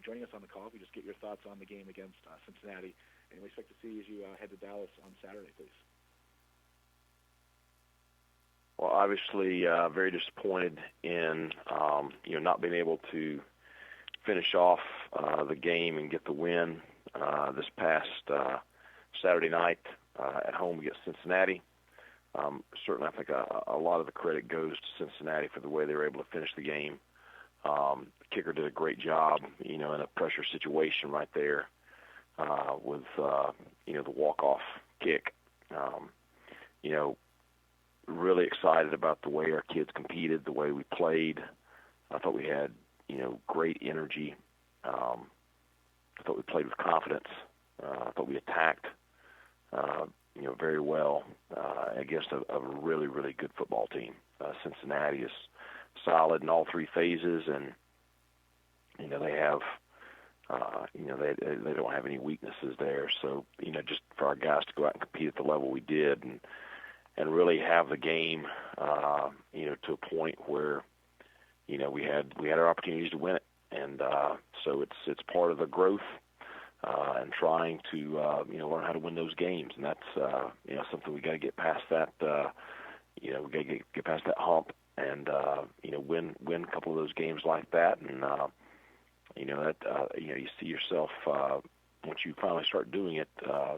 for joining us on the call. If we just get your thoughts on the game against Cincinnati, and we expect to see as you head to Dallas on Saturday, please. Well, obviously, very disappointed in not being able to finish off the game and get the win this past Saturday night at home against Cincinnati. Certainly, I think a lot of the credit goes to Cincinnati for the way they were able to finish the game. The kicker did a great job, in a pressure situation right there with the walk-off kick. Really excited about the way our kids competed, the way we played. I thought we had, great energy. I thought we played with confidence. I thought we attacked, very well against a really, really good football team. Cincinnati is solid in all three phases, and they have, they don't have any weaknesses there. So, just for our guys to go out and compete at the level we did, and really have the game, to a point where, we had our opportunities to win it, and so it's part of the growth and trying to learn how to win those games, and that's something we got to get past that. We got to get past that hump, and win a couple of those games like that, and you see yourself once you finally start doing it,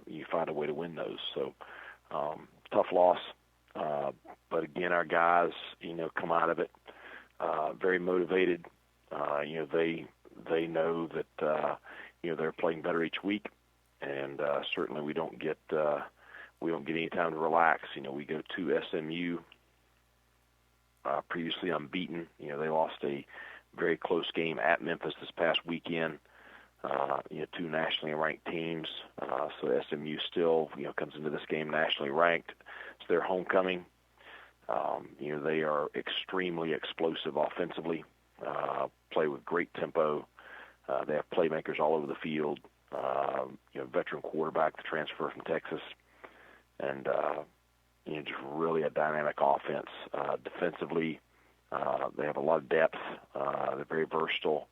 you find a way to win those. So. Tough loss, but again, our guys, come out of it very motivated. They know that they're playing better each week, and certainly we don't get any time to relax. We go to SMU, previously unbeaten. They lost a very close game at Memphis this past weekend. Two nationally ranked teams. So SMU still, comes into this game nationally ranked. It's their homecoming. They are extremely explosive offensively, play with great tempo. They have playmakers all over the field. Veteran quarterback, the transfer from Texas, and just really a dynamic offense. Defensively, they have a lot of depth. They're very versatile.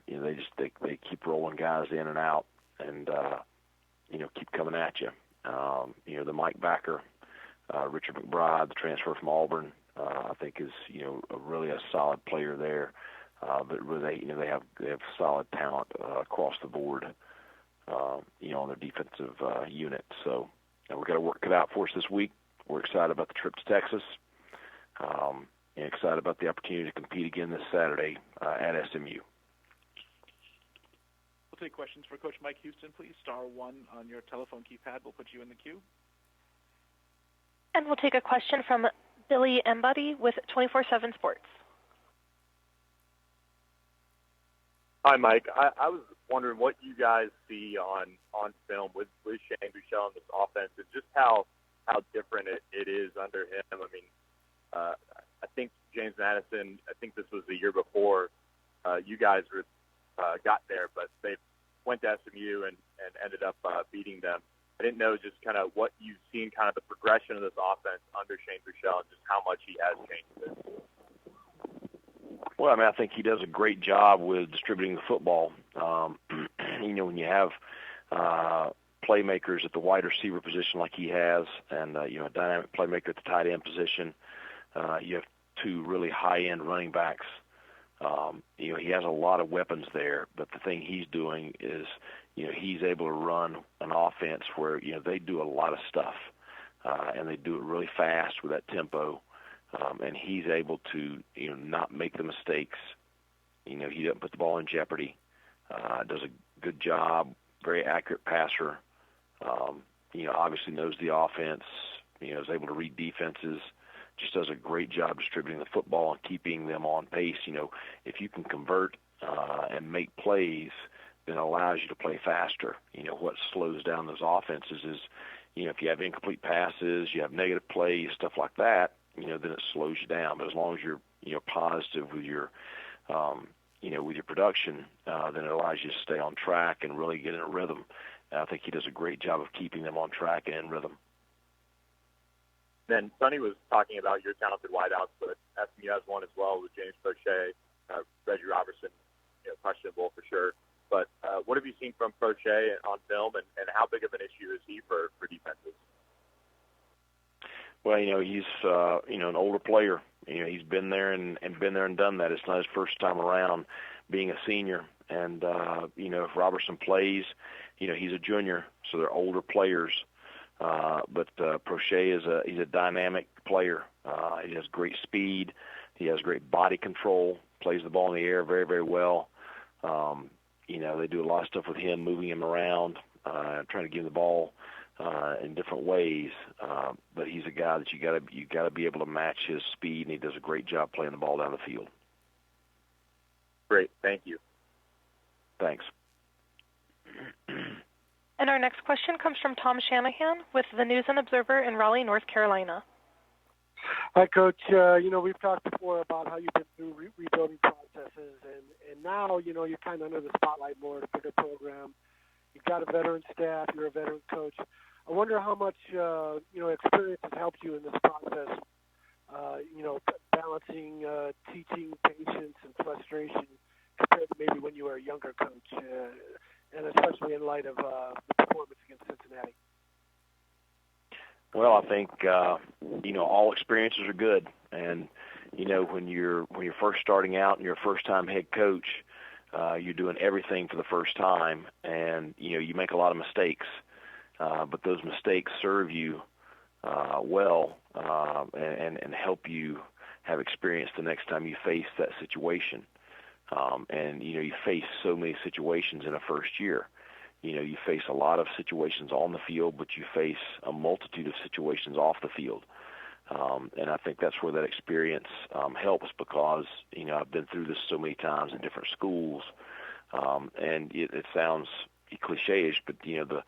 They keep rolling guys in and out, and keep coming at you. The Mike Backer, Richard McBride, the transfer from Auburn, I think is really a solid player there. But really, they have solid talent across the board, on their defensive unit. So we're going to work it out for us this week. We're excited about the trip to Texas. And excited about the opportunity to compete again this Saturday at SMU. We'll take questions for Coach Mike Houston, please. Star 1 on your telephone keypad will put you in the queue. And we'll take a question from Billy Embody with 24/7 Sports. Hi, Mike. I was wondering what you guys see on film with Shane Buechele and this offense, and just how different it is under him. I mean, I think James Madison, I think this was the year before you guys got there, but they went to SMU and ended up beating them. I didn't know just kind of what you've seen, kind of the progression of this offense under Shane Buechele, and just how much he has changed it. Well, I mean, I think he does a great job with distributing the football. When you have playmakers at the wide receiver position like he has, and a dynamic playmaker at the tight end position, you have two really high-end running backs. He has a lot of weapons there, but the thing he's doing is, he's able to run an offense where, they do a lot of stuff, and they do it really fast with that tempo, and he's able to, not make the mistakes. He doesn't put the ball in jeopardy, does a good job, very accurate passer, obviously knows the offense, is able to read defenses, just does a great job distributing the football and keeping them on pace. If you can convert and make plays, then it allows you to play faster. What slows down those offenses is, if you have incomplete passes, you have negative plays, stuff like that, then it slows you down. But as long as you're, positive with your, with your production, then it allows you to stay on track and really get in a rhythm. And I think he does a great job of keeping them on track and in rhythm. Then Sonny was talking about your talented wideouts, but SMU has one as well with James Prochet, Reggie Robertson, questionable for sure. seen from Prochet on film, and how big of an issue is he for defenses? Well, he's an older player. He's been there and done that. It's not his first time around being a senior. And if Robertson plays, he's a junior, so they're older players. But Prochet he's a dynamic player. He has great speed. He has great body control. Plays the ball in the air very, very well. They do a lot of stuff with him, moving him around, trying to give him the ball in different ways. But he's a guy that you got to be able to match his speed, and he does a great job playing the ball down the field. Great, thank you. Thanks. And our next question comes from Tom Shanahan with the News and Observer in Raleigh, North Carolina. Hi, Coach. We've talked before about how you've been through rebuilding processes, and now, you're kind of under the spotlight more at a bigger program. You've got a veteran staff. You're a veteran coach. I wonder how much, experience has helped you in this process, balancing teaching patience and frustration compared to maybe when you were a younger coach, and especially in light of the performance against Cincinnati. Well, I think all experiences are good, and when you're first starting out and you're a first-time head coach, you're doing everything for the first time, and you make a lot of mistakes, but those mistakes serve you well and help you have experience the next time you face that situation. And you face so many situations in a first year. You face a lot of situations on the field, but you face a multitude of situations off the field. And I think that's where that experience helps, because, I've been through this so many times in different schools. And it sounds cliche-ish, but, the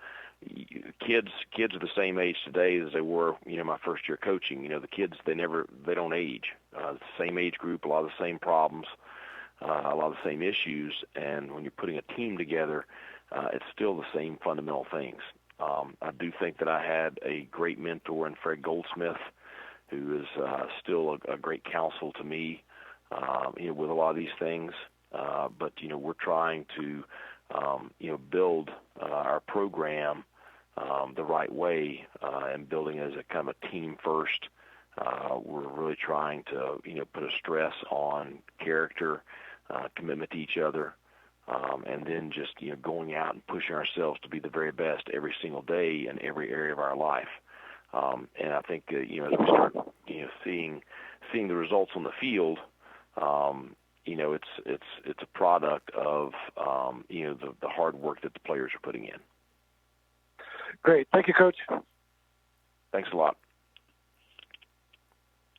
kids are the same age today as they were, my first year coaching. The kids, they don't age. It's the same age group, a lot of the same problems, a lot of the same issues. And when you're putting a team together, it's still the same fundamental things. I do think that I had a great mentor in Fred Goldsmith, who is still a great counsel to me, with a lot of these things. But we're trying to, build our program the right way, and building as a kind of a team first. We're really trying to, put a stress on character, commitment to each other. And then just, going out and pushing ourselves to be the very best every single day in every area of our life. And I think, as we start, seeing the results on the field, it's a product of, the hard work that the players are putting in. Great. Thank you, Coach. Thanks a lot.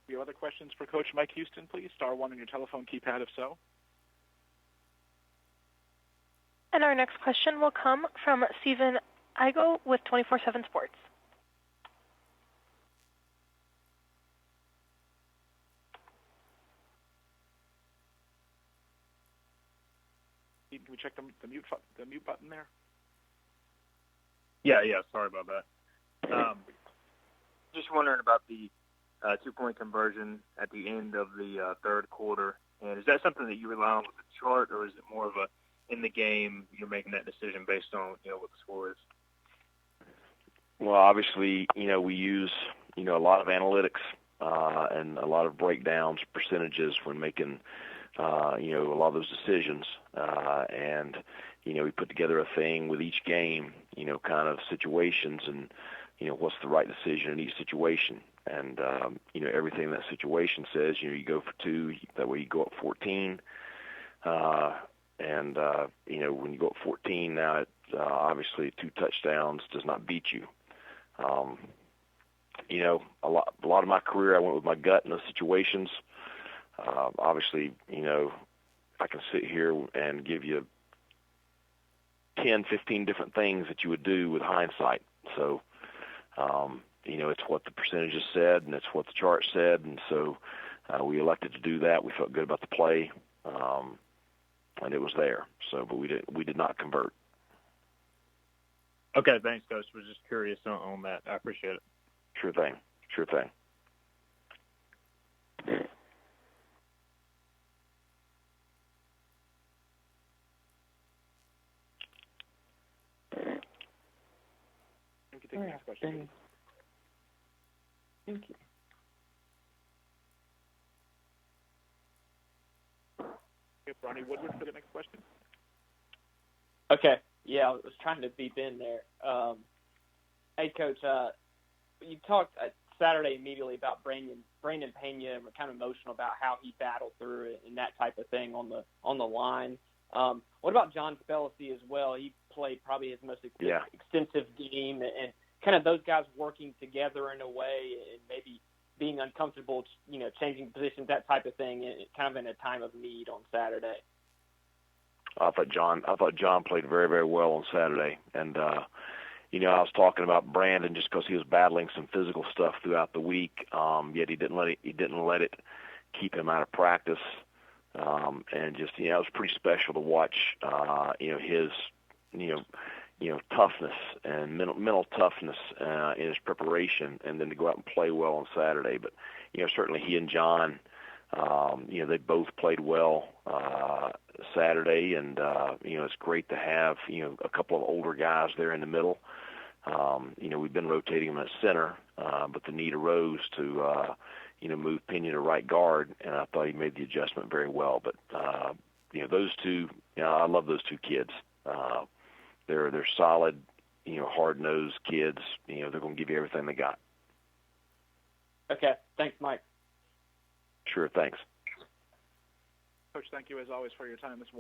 Do you have other questions for Coach Mike Houston, please? Star 1 on your telephone keypad if so. And our next question will come from Stephen Igo with 24/7 Sports. Can we check the mute button there? Yeah. Sorry about that. Just wondering about the 2-point conversion at the end of the third quarter, and is that something that you rely on with the chart, or is it more of a in the game you're making that decision based on what the score is? Well, obviously, we use a lot of analytics and a lot of breakdowns, percentages when making a lot of those decisions, and we put together a thing with each game, kind of situations, and what's the right decision in each situation. And everything in that situation says you go for 2, that way you go up 14. And when you go up 14 now, it, obviously 2 touchdowns does not beat you. A lot of my career I went with my gut in those situations. Obviously, I can sit here and give you 10, 15 different things that you would do with hindsight. So, it's what the percentages said, and it's what the chart said, and so we elected to do that. We felt good about the play, and it was there. So, but we did not convert. Okay, thanks, Coach. Was just curious on that. I appreciate it. Sure thing. take the next question. Thank you. Okay, Ronnie Woodward for the next question. Okay. Yeah, I was trying to beep in there. Hey, Coach, you talked Saturday immediately about Brandon Pena, and we're kind of emotional about how he battled through it and that type of thing on the line. What about John Spellacy as well? He played probably his most extensive game, and kind of those guys working together in a way and maybe being uncomfortable, changing positions, that type of thing, kind of in a time of need on Saturday. I thought John played very, very well on Saturday, and I was talking about Brandon just because he was battling some physical stuff throughout the week. Yet he didn't let it keep him out of practice, and just it was pretty special to watch. His toughness and mental toughness in his preparation, and then to go out and play well on Saturday. But certainly he and John, they both played well Saturday, and it's great to have a couple of older guys there in the middle. We've been rotating him at center, but the need arose to move Pena to right guard, and I thought he made the adjustment very well. But those two, I love those two kids. They're solid, hard-nosed kids. They're going to give you everything they got. Okay. Thanks, Mike. Sure. Thanks. Coach, thank you as always for your time this morning.